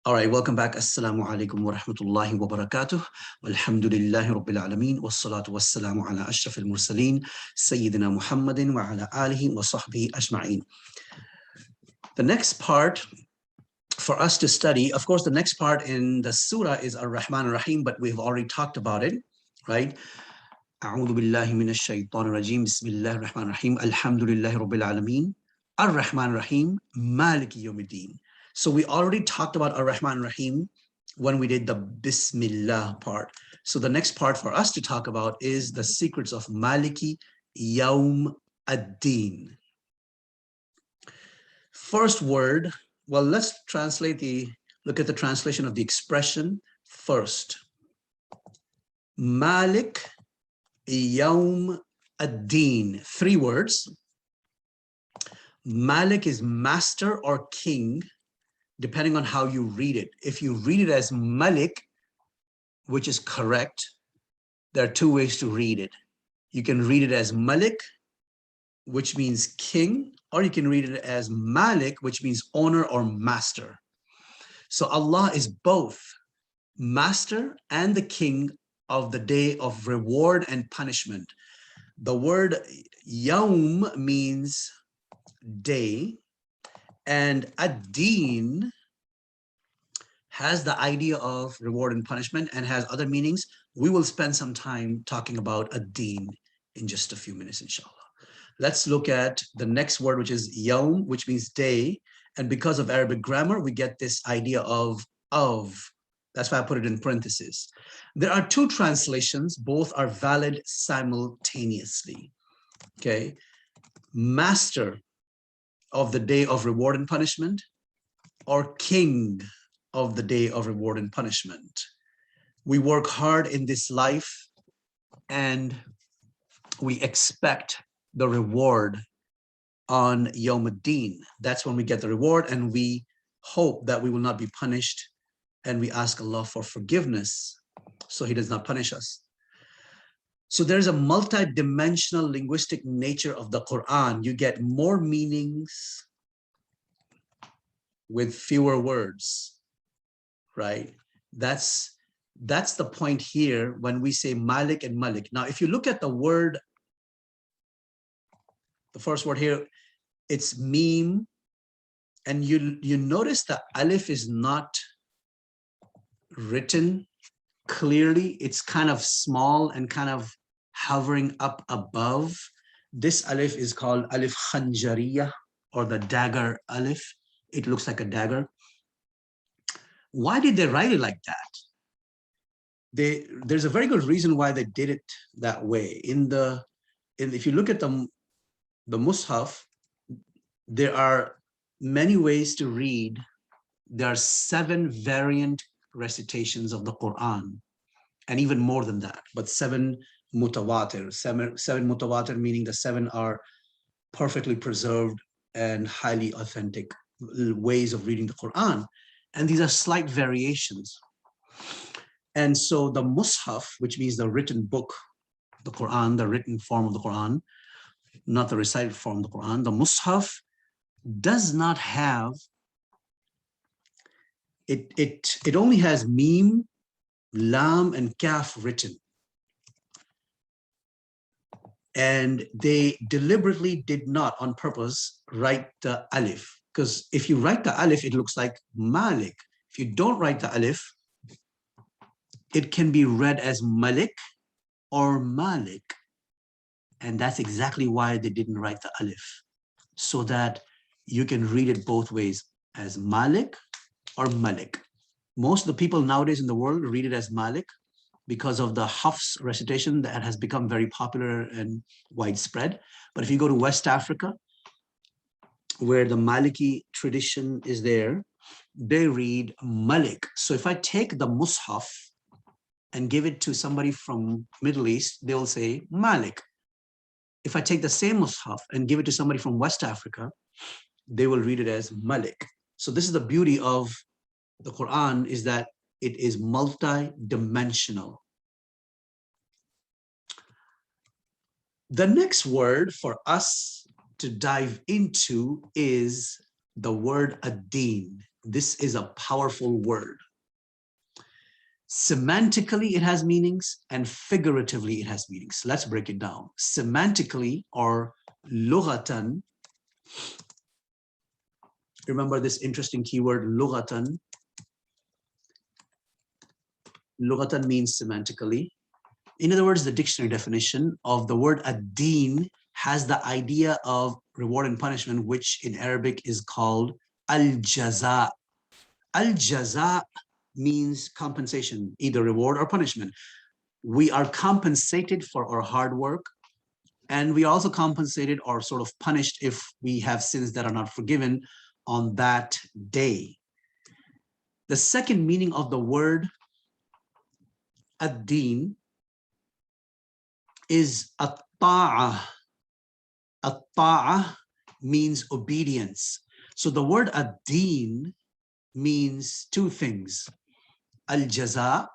All right, welcome back. Assalamu alaikum wa rahmatullahi wa barakatuh. Walhamdulillahi rabbil alameen. Wassalatu wassalamu ala ashrafil mursaleen. Sayyidina Muhammadin wa ala alihi wa sahbihi ajma'een. The next part for us to study, of course, the next part in the surah is Ar-Rahman Ar-Rahim, but we've already talked about it, right? A'udhu billahi minash shaitanir rajim. Bismillahir rahmanir rahim. Alhamdulillahi rabbil alameen. Ar-Rahman Ar-Rahim. Malik Yamidin. So we already talked about Ar-Rahman Ar-Rahim when we did the Bismillah part. So the next part for us to talk about is the secrets of Maliki, yaum, Deen. First word, well, let's look at the translation of the expression first. Malik, yaum, Deen. 3 words. Malik is master or king, depending on how you read it. If you read it as Malik, which is correct, there are 2 ways to read it. You can read it as Malik, which means king, or you can read it as Malik, which means owner or master. So Allah is both master and the king of the day of reward and punishment. The word yaum means day, and ad-Deen has the idea of reward and punishment and has other meanings. We will spend some time talking about ad-Deen in just a few minutes, inshallah. Let's look at the next word, which is yaum, which means day. And because of Arabic grammar, we get this idea of. That's why I put it in parentheses. There are 2 translations. Both are valid simultaneously. Okay. Master of the day of reward and punishment, or king of the day of reward and punishment. We work hard in this life and we expect the reward on Yamidin. That's when we get the reward, and we hope that we will not be punished, and we ask Allah for forgiveness so He does not punish us. So there's a multi-dimensional linguistic nature of the Quran. You get more meanings with fewer words, right? That's the point here when we say Malik and Malik. Now, if you look at the word, the first word here, it's meme, and you notice the alif is not written clearly. It's kind of small and kind of hovering up above. This alif is called alif khanjariyah, or the dagger alif. It looks like a dagger. Why did they write it like that? There's a very good reason why they did it that way. If you look at the Mus'haf, there are many ways to read. There are 7 variant recitations of the Quran, and even more than that, but 7 mutawatir. 7 mutawatir, meaning the 7 are perfectly preserved and highly authentic ways of reading the Quran. And these are slight variations. And so the Mus'haf, which means the written book, the Quran, the written form of the Quran, not the recited form of the Quran, the Mus'haf does not have, it only has meme, lam, and kaf written. And they deliberately did not, on purpose, write the alif. Because if you write the alif, it looks like Malik. If you don't write the alif, it can be read as Malik or Malik. And that's exactly why they didn't write the alif, so that you can read it both ways, as Malik or Malik. Most of the people nowadays in the world read it as Malik because of the Hafs recitation that has become very popular and widespread. But if you go to West Africa, where the Maliki tradition is there, they read Malik. So if I take the Mus'haf and give it to somebody from Middle East, they'll say Malik. If I take the same Mus'haf and give it to somebody from West Africa, they will read it as Malik. So this is the beauty of the Quran, is that it is multi-dimensional. The next word for us to dive into is the word ad-Deen, This is a powerful word. Semantically, it has meanings, and figuratively, it has meanings. Let's break it down. Semantically, or lughatan, remember this interesting keyword, lughatan. Lughatan means semantically. In other words, the dictionary definition of the word ad-Deen has the idea of reward and punishment, which in Arabic is called al-jaza. Al-jaza means compensation, either reward or punishment. We are compensated for our hard work, and we are also compensated or sort of punished if we have sins that are not forgiven on that day. The second meaning of the word ad-Deen is at-ta'ah. At-ta'ah means obedience. So the word ad-Deen means two things, al-jaza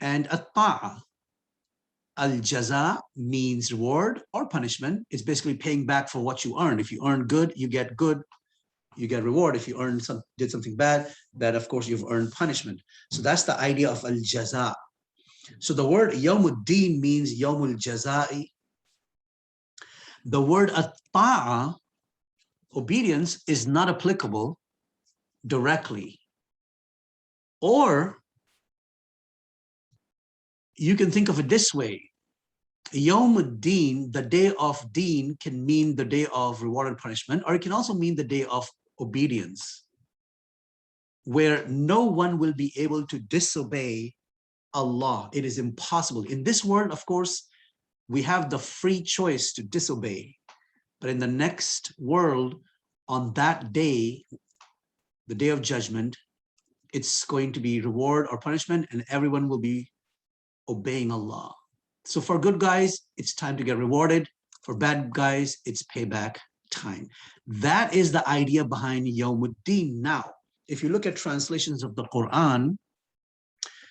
and at-ta'ah. Al-jaza means reward or punishment. It's basically paying back for what you earn. If you earn good, you get reward. If you did something bad, that of course you've earned punishment. So that's the idea of al-jaza. So the word Yamidin means yawmul jazai. The word at-ta'ah, obedience, is not applicable directly. Or you can think of it this way. Yawmuddin, the day of Deen, can mean the day of reward and punishment, or it can also mean the day of obedience, where no one will be able to disobey Allah. It is impossible. In this world, of course, we have the free choice to disobey. But in the next world, on that day, the day of judgment, it's going to be reward or punishment, and everyone will be obeying Allah. So for good guys, it's time to get rewarded. For bad guys, it's payback time. That is the idea behind Yawmuddin. Now, if you look at translations of the Quran,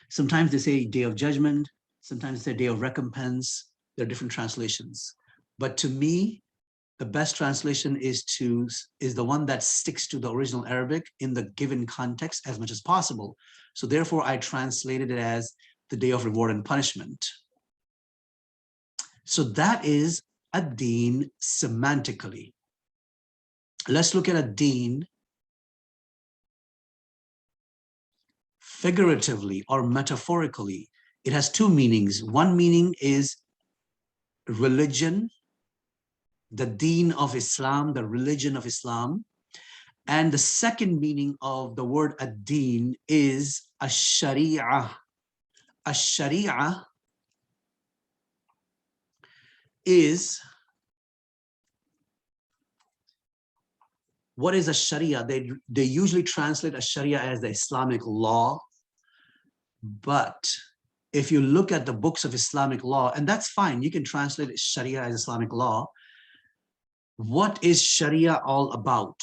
sometimes they say day of judgment, sometimes they say day of recompense. There are different translations. But to me, the best translation is the one that sticks to the original Arabic in the given context as much as possible. So therefore, I translated it as the day of reward and punishment. So that is ad-Deen semantically. Let's look at ad-Deen figuratively or metaphorically. It has two meanings. One meaning is religion, the Deen of Islam, the religion of Islam. And the second meaning of the word ad-Deen is ash-Sharia. Ash-Sharia is, what is a Sharia? They usually translate a Sharia as the Islamic law. But if you look at the books of Islamic law, and that's fine, you can translate Sharia as Islamic law. What is Sharia all about?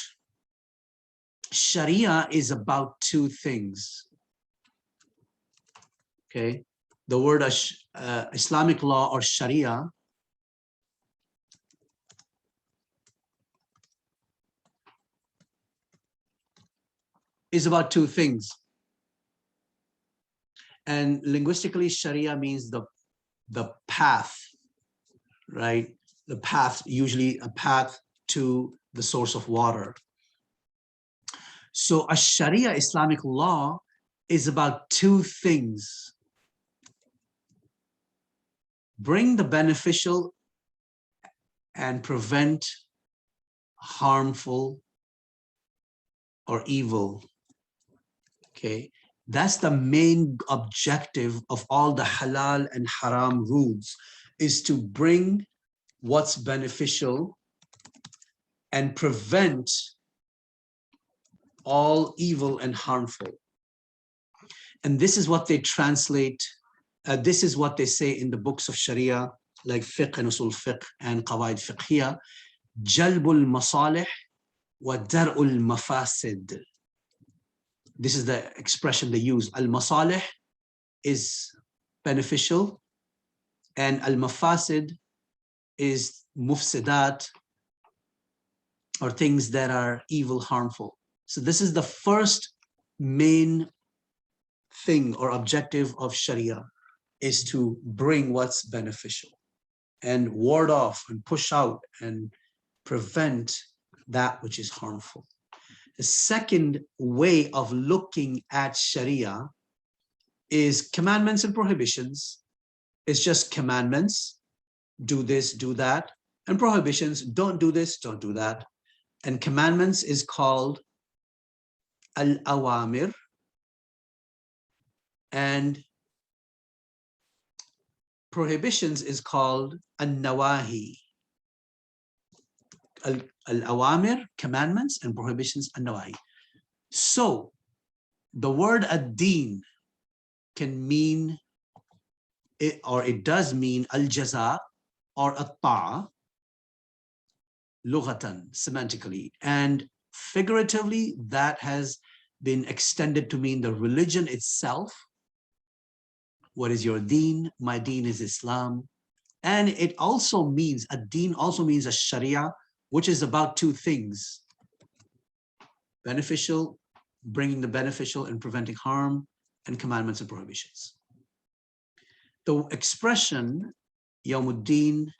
Sharia is about two things. Okay, the word Islamic law or Sharia is about two things. And linguistically, Sharia means the path, right? The path, usually a path to the source of water. So a Sharia Islamic law is about two things. Bring the beneficial and prevent harmful or evil. Okay, that's the main objective of all the halal and haram rules, is to bring what's beneficial and prevent all evil and harmful. And this is what they translate, this is what they say in the books of Sharia, like fiqh and usul fiqh and qawaid fiqhiyah, jalbul masalih wa dar'ul mafasid. This is the expression they use. Al-masalih is beneficial, and al-mafasid is mufsidat, or things that are evil, harmful. So this is the first main thing or objective of Sharia, is to bring what's beneficial and ward off and push out and prevent that which is harmful. The second way of looking at Sharia is commandments and prohibitions. It's just commandments, do this, do that, and prohibitions, don't do this, don't do that. And commandments is called al-awamir, and prohibitions is called an-nawahi. Al-awamir, commandments, and prohibitions, an-nawahi. So the word ad-Deen can mean, it does mean al-jaza or at-ta'a, lughatan, semantically, and figuratively that has been extended to mean the religion itself. What is your deen? My deen is Islam. And it also means, a deen also means a sharia, which is about two things: beneficial, bringing the beneficial and preventing harm, and commandments and prohibitions. The expression Yamidin,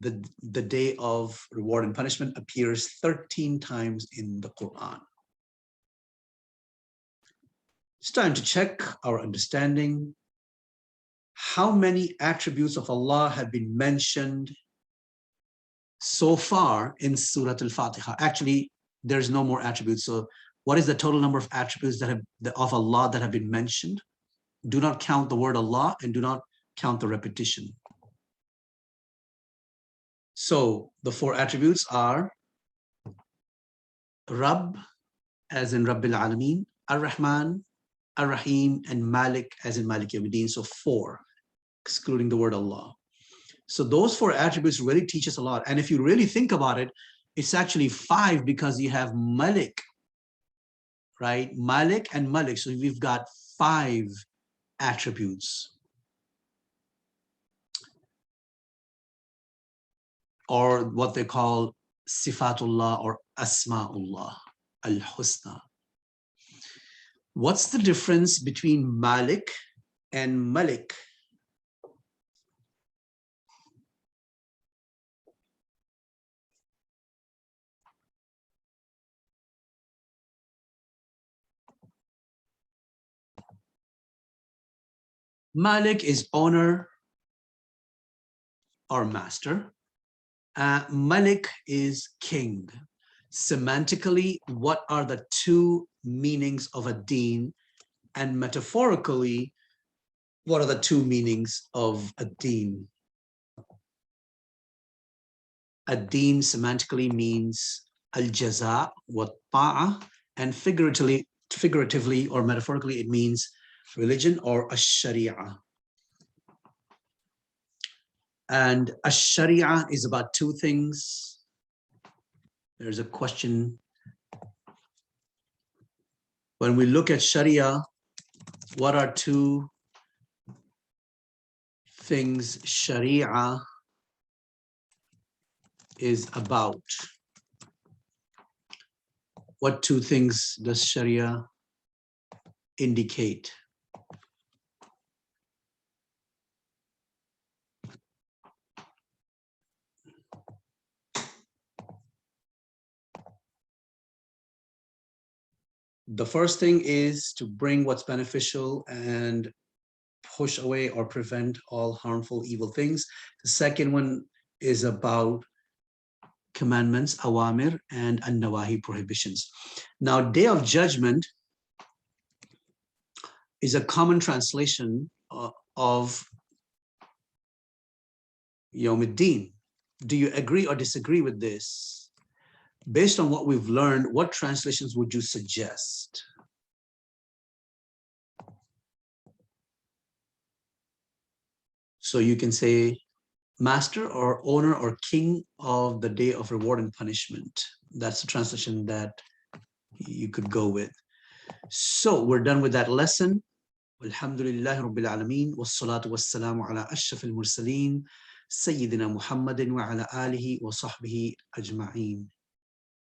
the day of reward and punishment, appears 13 times in the Quran. It's time to check our understanding. How many attributes of Allah have been mentioned so far in Surah al-Fatihah? Actually, there's no more attributes. So what is the total number of attributes that have of Allah that have been mentioned? Do not count the word Allah and do not count the repetition. So the four attributes are Rabb, as in Rabbil Alameen, Ar-Rahman, Ar-Rahim, and Malik, as in Malik Yamidin. So four, excluding the word Allah. So those four attributes really teach us a lot. And if you really think about it, it's actually five, because you have Malik, right? Malik and Malik. So we've got five attributes, or what they call Sifatullah or Asma'ullah al-Husna. What's the difference between Malik and Malik? Malik is owner or master. Malik is king. Semantically, what are the two meanings of a deen? And metaphorically, what are the two meanings of a deen? A deen semantically means al-jaza wa ta'a, and figuratively or metaphorically, it means religion or a sharia. And a sharia is about two things. There's a question. When we look at sharia, what are two things sharia is about? What two things does sharia indicate? The first thing is to bring what's beneficial and push away or prevent all harmful, evil things. The second one is about commandments, awamir, and an-nawahi, prohibitions. Now, Day of Judgment is a common translation of Yamidin. Do you agree or disagree with this? Based on what we've learned, what translations would you suggest? So you can say master or owner or king of the day of reward and punishment. That's the translation that you could go with. So we're done with that lesson. Alhamdulillahi Rabbil Alameen, wassalatu wassalamu ala ashrafil mursaleen, Sayyidina Muhammadin wa ala alihi wa sahbihi ajma'een.